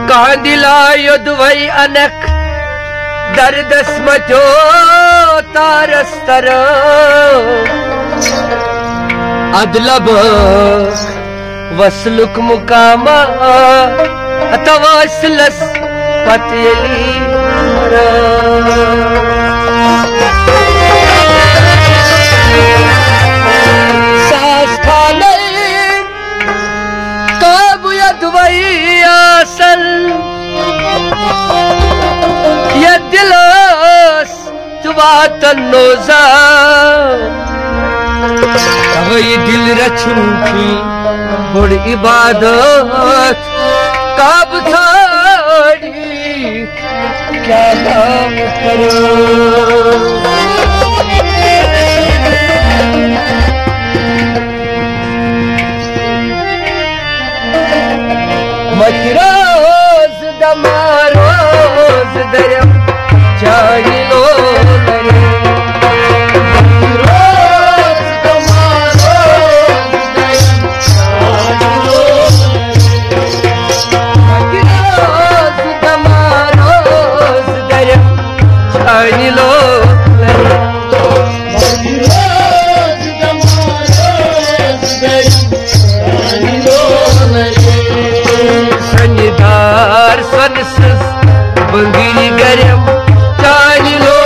कांदिलायो Dubai अनक दर्दस मचो तारस्तर अदलब वसलुक मुकामा अतवासलस पतेली सास खाने काबुया Dubai आसल ये दिलस तुवातन्नोजा वही दिल रचूं की बड़ी इबादत काब थाड़ी क्या नाम करो मचरोज दमारोज दरम चाही लो करे बंगी गरम चाली लो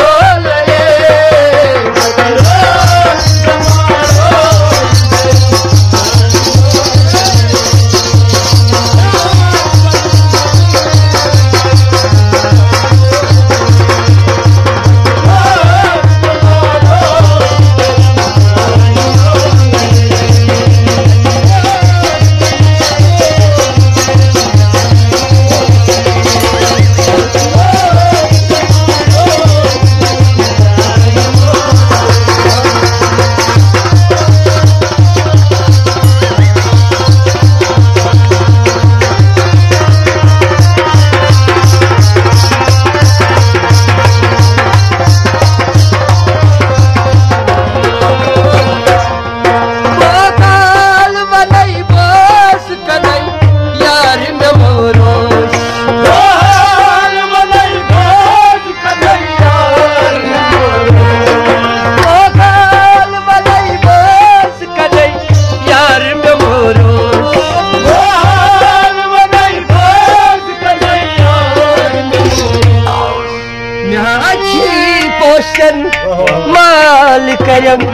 माल करम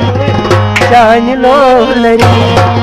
शान लो लरी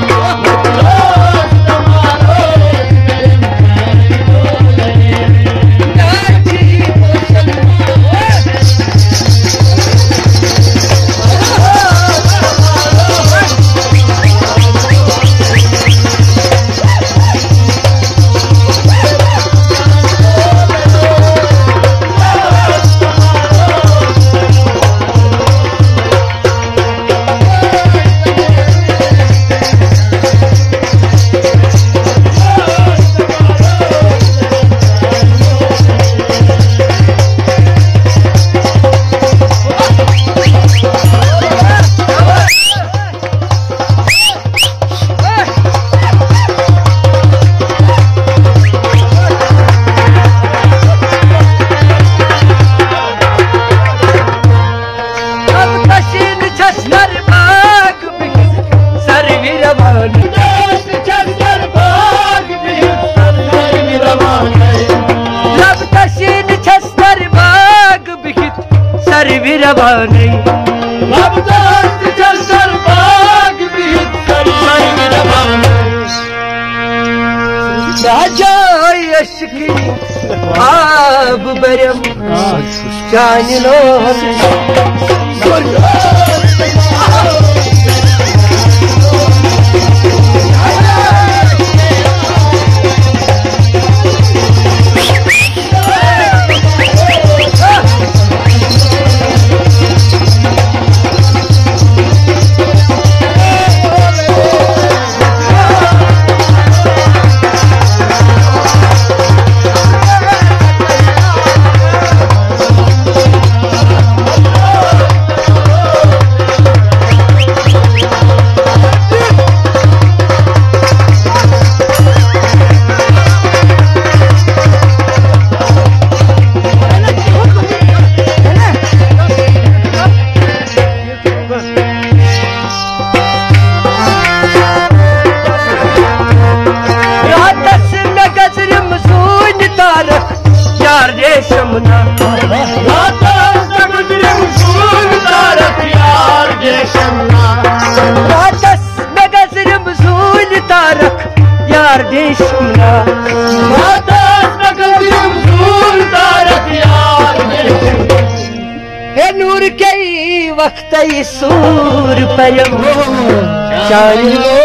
आब बरम शान लो देशमना रातस नगजर बसूल तारक यार देशमना हे नूर के वक्त सूर परम चारिलो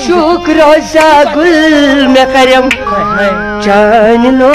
शुक्र रोजा गुल में करम चान लो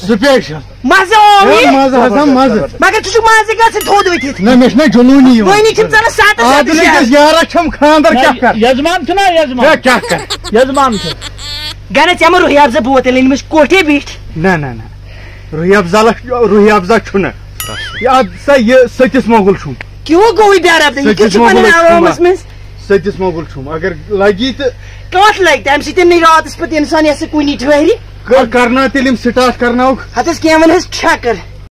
स्पेशल मजा मगर तु मज थोद वथित ना मे जुनूनी वही चल सात यार खानदार क्या यजमान क्या कर यजमान गन चम रुही अफजा बोतल इन कोठे बीठ ना ना ना रुही अफजा छुना ये सतिस मोगुल छुम क्यों गोई प्यार अब सतिस मोगुल छुम अगर लगी तो कत लग तम सही रात पे इंसान कुनी ठहरी करना तेल स्टार्ट करना हत क्या वन ठेकर